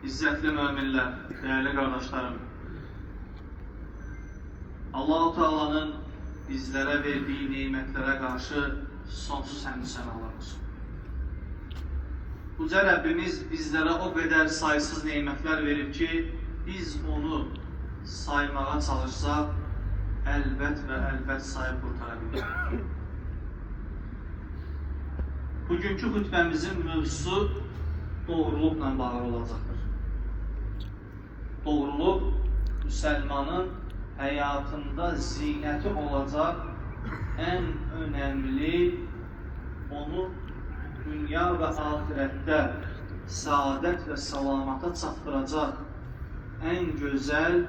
İzzətli möminlər, değerli kardeşlerim, Allah-u Teala'nın bizlere verdiği nimetlere karşı sonsuz həmd sənalar olsun. Uca Rabbimiz bizlere o kadar sayısız nimetler verir ki, biz onu saymağa çalışsak, elbet ve elbet sayıp kurtarabiliriz. Bugünkü hutbemizin mövzusu doğrulukla bağlı olacaqdır. Doğruluk, Müslümanın hayatında zineti olacak en önemli, onu dünya ve ahirette saadet ve salamata çatdıracak en güzel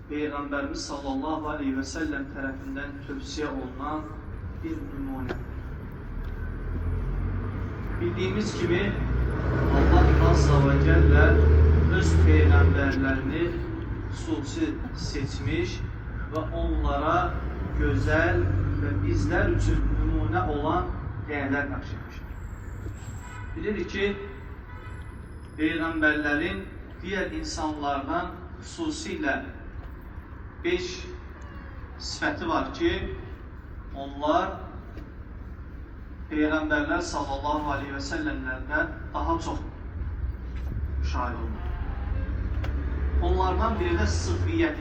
Peygamberimiz sallallahu aleyhi ve sellem tarafından tövsiye olunan bir numune. Bildiğimiz gibi Allah Azze ve Celle öz peygamberlerini hususi seçmiş ve onlara güzel ve bizler için numune olan değerler nakşetmiştir. Bilirik ki peygamberlerin diğer insanlardan hususiyle 5 sıfatı var ki onlar Peygamberler sallallahu aleyhi ve sellemlerden daha çok şahit olunur. Onlardan biri de sıdkiyet,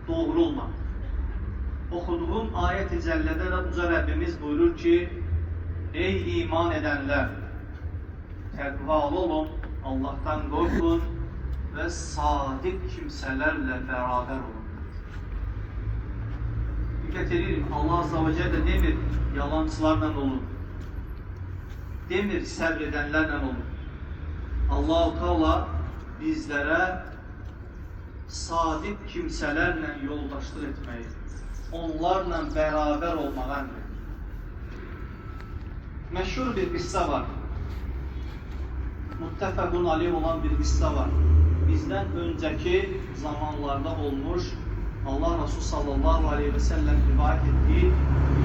doğru olmak. Okuduğum ayet-i cellede Uca Rabbimiz buyurur ki, ey iman edenler, tekvalı olun, Allah'tan korkun ve sadık kimselerle beraber olun. Dikkat edelim, Allah Azze ve Celle demir yalancılarla olun. Demir sabredenlerle olun. Allah-u Teala bizlere sadık kimselerle yoldaşlık etmeyi, onlarla beraber olmağı emrediyor. Meşhur bir kıssa var. Muttefakun aleyh olan bir kıssa var. Bizden önceki zamanlarda olmuş, Allah Resulü sallallahu aleyhi ve sellem rivayet ettiği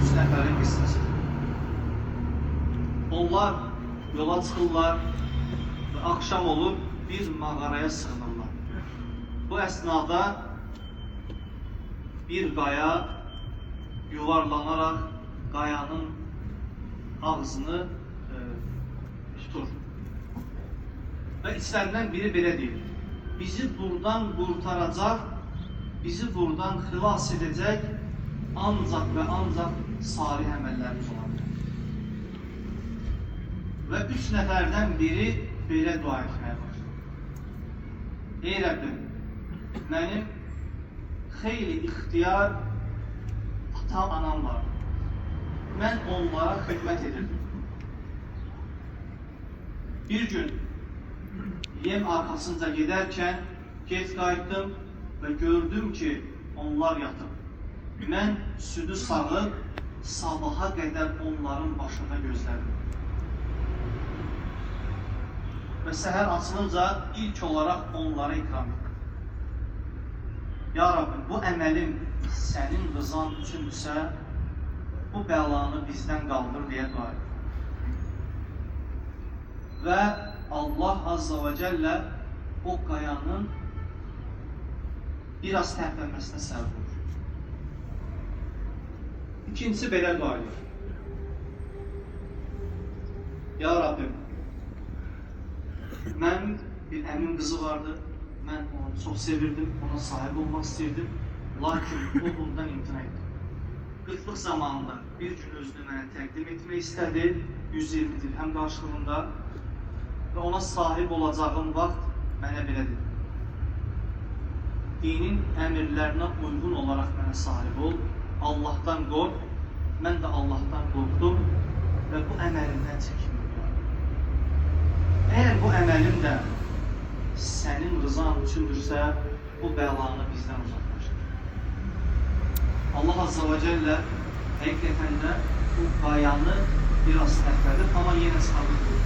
3 neferin kıssası. Onlar yola çıkırlar ve akşam olup bir mağaraya sığınırlar. Bu esnada bir qaya yuvarlanarak qayanın ağzını tutur. Ve içlerinden biri belə deyir: bizi buradan kurtaracak, bizi buradan xilas edecek ancak ve ancak salih əməllərimiz olabilir. Ve 3 neferden biri belə dua etmeye başladı. Ey Rabbim, benim xeyli ixtiyar ata-anam var. Ben onlara hizmet edirdim. Bir gün yem arkasınca giderken geç qayıtdım ve gördüm ki onlar yatıb. Ben südü sağıp sabaha kadar onların başına gözlədim. Ve seher açılınca ilk olarak onlara ikram ettim. Ya Rabbim, bu əməlim senin rızan üçündürsə, bu bəlanı bizden kaldır diye dua ettim. Ve Allah Azze ve Celle o qayanın biraz tərpənməsinə səbəb olur. İkincisi belə dua edir: Ya Rabbim, mən bir əmin kızı vardı, mən onu çok sevirdim, ona sahip olmak istirdim, lakin o bundan imtina etdi. Qıtlıq zamanında bir gün özünü mənə təqdim etmək istədi, 120 dirhəm qarşılığında ve ona sahip olacağım vaxt mənə belə dedi: dinin əmirlərinə uygun olarak mənə sahip ol, Allah'tan kork, mən də Allah'tan korktum ve bu əməlimdən çəkindim. Eğer bu əməlim də senin rızan üçündürsə, bu bəlanı bizden uzaklaşdır. Allah Azze ve Celle həqiqətən də bu qayanı biraz tərpədir, ama yenə sabit olur.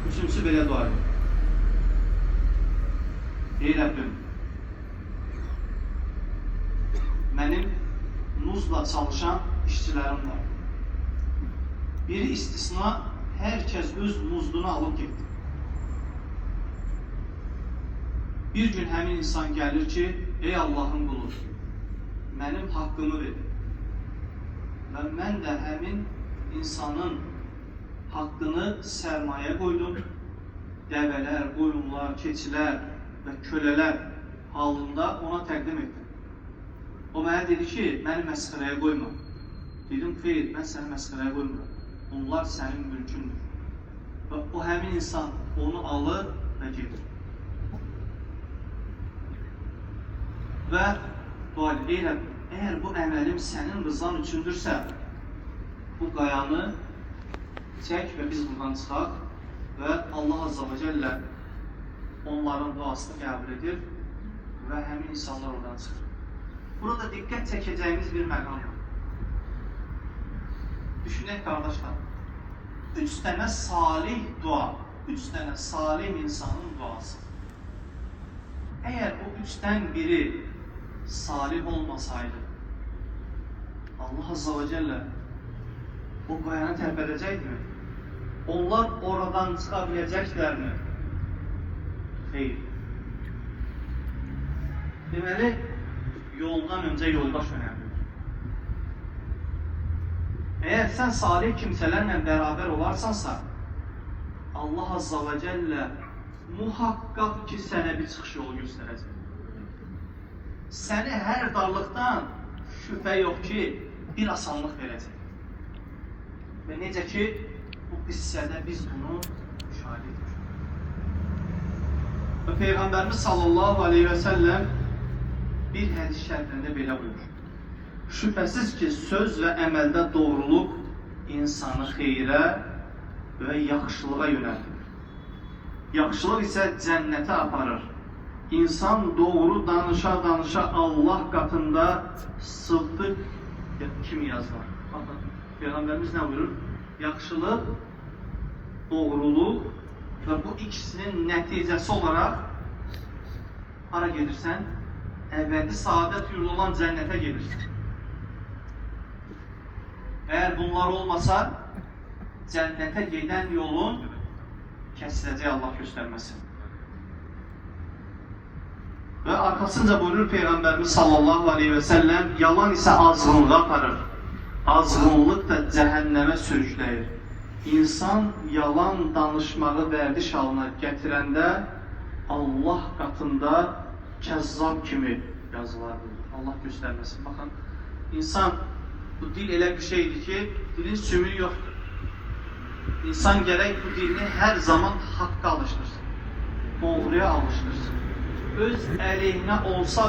Üçüncüsü belə dua edir: ey Rabbim, benim muzla çalışan işçilerim var. Bir istisna hər kəs öz muzdunu alıb getdi. Bir gün həmin insan gəlir ki, ey Allahın qulu, mənim haqqımı ver. Və mən də həmin insanın haqqını sərmayə qoydum. Dəvələr, qoyunlar, keçilər və kölələr halında ona təqdim etdim. O mənə dedi ki, məni məsxərəyə qoyma. Dedim, xeyr, mən səni məsxərəyə qoymuram. Bunlar sənin mülkündür. Və o həmin insan onu alır və gedir. Və dua edirəm, əgər bu əməlim sənin rızan üçündürsə, bu qayanı çək və biz buradan çıxaq və Allah Azza və Cəllə onların duasını qəbul edir və həmin insanlar oradan çıxır. Burada diqqət çəkəcəyimiz bir məqam var. Düşünək qardaşlar, 3 dənə salih dua, 3 dənə salih insanın duası. Əgər o 3-dən biri salih olmasaydı, Allah Azza və Cəllə o qayanı tərpədəcəkmi? Onlar oradan çıxa biləcəklərmi? Xeyr. Deməli, yoldan öncə yoldaş önəmlidir. Əgər sən salih kimsələrlə bərabər olarsansa, Allah Azza və Cəllə muhaqqaq ki, sənə bir çıxış yolu göstərəcək. Səni hər darlıqdan şübhə yox ki, bir asanlıq verəcək. Və necə ki, bu qissədə biz bunu müşahidə edirik. Və Peyğəmbərimiz sallallahu aleyhi və səlləm bir hədis şərifində belə buyurur. Şübhəsiz ki, söz və əməldə doğruluq insanı xeyrə və yaxşılığa yönəldir. Yaxşılıq isə cənnətə aparır. İnsan doğru danışa-danışa Allah qatında sıddıq kimi yazılar. Baxın, Peyğəmbərimiz nə buyurur? Yaxşılıq, doğruluq və bu ikisinin nəticəsi olaraq hara gedirsən? Əbədi saadət yurdu olan cənnətə gedirsən. Əgər bunlar olmasa, cənnətə gedən yolun kəsiləcək Allah göstərməsin. Və arxasınca buyurur Peyğəmbərimiz sallallahu aleyhi və səlləm, yalan isə azğınlığa aparır. Azğınlıq da cəhənnəmə sürükləyir. İnsan yalan danışmağı vərdiş halına gətirəndə Allah qatında kəzzab kimi yazılar buyurur. Allah göstərməsin. Baxın, insan, bu dil elə bir şeydir ki, dilin sümüyü yoxdur. İnsan gərək bu dilini hər zaman haqqa alışdırsın, doğruya alışdırsın. Öz əleyhinə olsa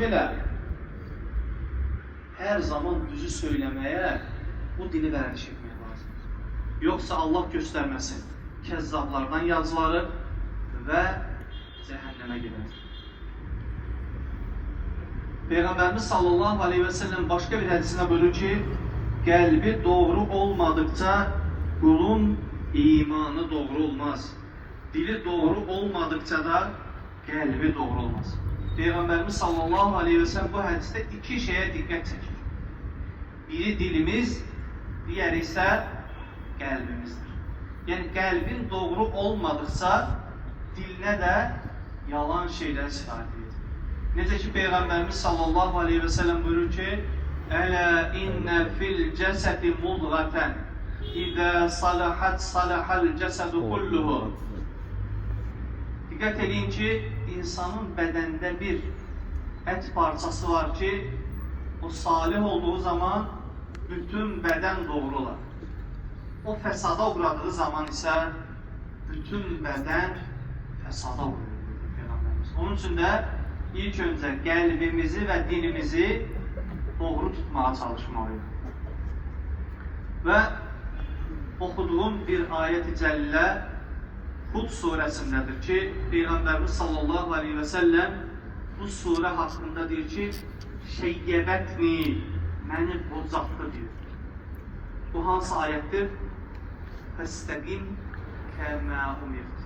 belə, hər zaman düzü söyləməyə, bu dili vərdiş etməyə lazımdır. Yoxsa Allah göstərməsin, kəzzablardan yazıları və cəhənnəmə gedir. Peyğəmbərimiz sallallahu aleyhi və səlləm başqa bir hədisində buyurur ki, qəlbi doğru olmadıqca qulun imanı doğru olmaz. Dili doğru olmadıqca da qəlbi doğru olmaz. Peyğəmbərimiz sallallahu aleyhi və səlləm bu hədisdə iki şeyə diqqət çəkir. Biri dilimiz, digəri isə qəlbimizdir. Yəni, qəlbin doğru olmadıqca dilinə də yalan şeylər sifariş edir. Necə ki, Peyğəmbərimiz sallallahu aleyhi və səlləm buyurur ki, Ələ innə fil cəsədi mudğətən, İdə salahət salahəl cəsədu kulluhu. Diqqət edin ki, insanın bədəndə bir ət parçası var ki, o salih olduğu zaman bütün bədən doğru olar. O fəsada uğradığı zaman isə bütün bədən fəsada uğrayır. Onun üçün də ilk öncə qəlbimizi və dilimizi doğru tutmağa çalışmalıyıq. Və oxuduğum bir ayət-i cəllə Hud surəsindədir ki, Peyğəmbərimiz sallallahu aleyhi və səlləm bu surə haqqında deyir ki, şeyyəbətni, məni bocatdı deyir. Bu hansı ayətdir? Fəstəqim kəmə umird.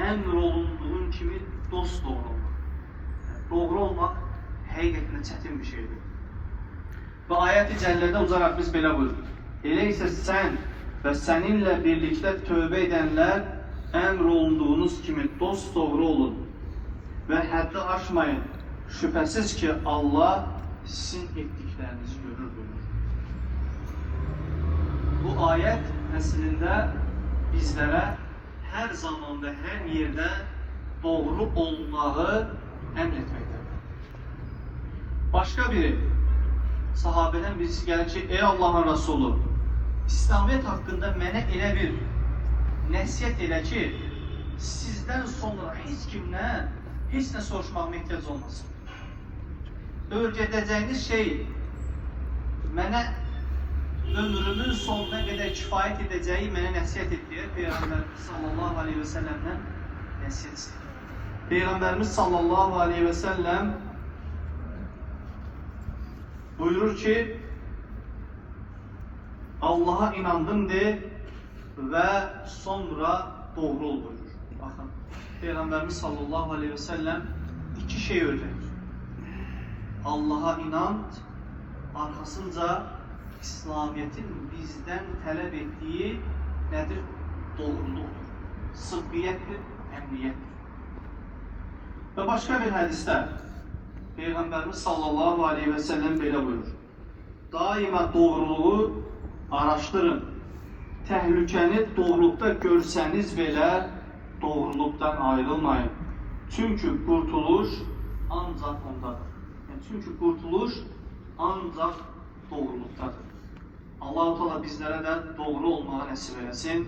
Əmr olunduğun kimi dost doğru olmaq. Doğru olmaq həqiqətən çətin bir şeydir. Və ayət-i cəllədə uzaraq biz belə buyuruq. Elə isə sən və səninlə birlikdə tövbə edənlər əmr olunduğunuz kimi dost doğru olun və həddi aşmayın. Şübhəsiz ki, Allah sizin etdiklərinizi görür buyurur. Bu ayət əslində bizlərə hər zaman və hər yerdə doğru olmağı əmr etməkdədir. Başqa biri, sahabədən birisi gəlir ki, ey Allahın Rasulü, İslamiyyət haqqında mənə elə bir nəsiyyət elə ki, sizdən sonra heç kimdən heç nə soruşmağıma ehtiyac olmasın. Öyrədəcəyiniz şey mənə ömrümün sonuna qədər kifayət edəcəyi mənə nəsiyyət etdiyə Peyğəmbərimiz sallallahu aleyhi və səlləmdən nəsiyyət istəyir. Peyğəmbərimiz sallallahu aleyhi və səlləm buyurur ki, Allah'a inandım de və sonra doğru ol buyurur. Baxın, Peyğəmbərimiz sallallahu aleyhi və səlləm iki şey öyrədir. Allah'a inant, arxasınca İslamiyyətin bizdən tələb etdiyi nədir? Doğruluqdur, sıdqiyyətdir, əmniyyətdir. Və başqa bir hədisdə Peyğəmbərimiz sallallahu aleyhi və səlləm belə buyurur. Daima doğruluğu araşdırın. Təhlükəni doğruluqda görsəniz belə doğruluqdan ayrılmayın. Çünki qurtuluş ancaq ondadır. Çünki qurtuluş ancaq doğruluqdadır. Allah-u Teala bizlərə də doğru olmağı nəsib eləsin.